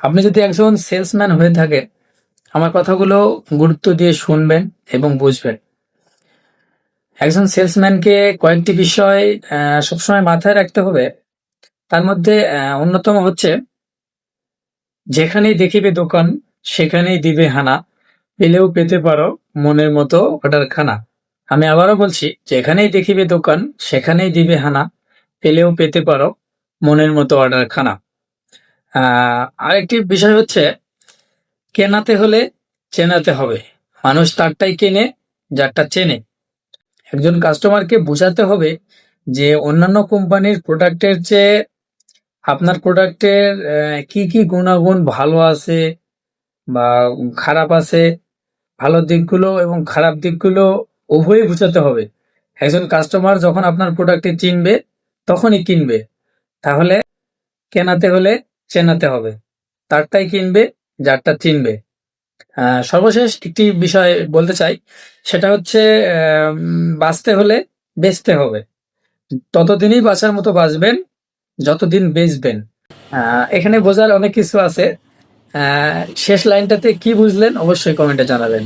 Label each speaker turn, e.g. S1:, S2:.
S1: আপনি যদি একজন সেলসম্যান হয়ে থাকে, আমার কথাগুলো গুরুত্ব দিয়ে শুনবেন এবং বুঝবেন। একজন সেলসম্যানকে কয়েকটি বিষয় সবসময় মাথায় রাখতে হবে। তার মধ্যে অন্যতম হচ্ছে, যেখানেই দেখিবে দোকান সেখানেই দিবে হানা, পেলেও পেতে পারো মনের মতো অর্ডার খানা। আমি আবারও বলছি, যেখানেই দেখিবে দোকান সেখানেই দিবে হানা, পেলেও পেতে পারো মনের মতো অর্ডার খানা। আরেকটি বিষয় হচ্ছে, কেনাতে হলে চেনাতে হবে। মানুষ তারটাই কেনে যারটা চেনে। একজন কাস্টমারকে বোঝাতে হবে যে অন্যান্য কোম্পানির প্রোডাক্টের চেয়ে আপনার প্রোডাক্টের কি কি গুণাগুণ ভালো আছে বা খারাপ আছে, ভালো দিকগুলো এবং খারাপ দিকগুলো উভয়ই বোঝাতে হবে। একজন কাস্টমার যখন আপনার প্রোডাক্টটি চিনবে তখনই কিনবে। তাহলে কেনাতে হলে চেনাতে হবে, তারটাই কিনবে যারটা চিনবে। সর্বশেষ একটি বিষয় বলতে চাই, সেটা হচ্ছে বাঁচতে হলে বেচতে হবে। ততদিনই বাঁচার মতো বাঁচবেন যতদিন বেচবেন। এখানে বোঝার অনেক কিছু আছে। শেষ লাইনটাতে কি বুঝলেন অবশ্যই কমেন্টে জানাবেন।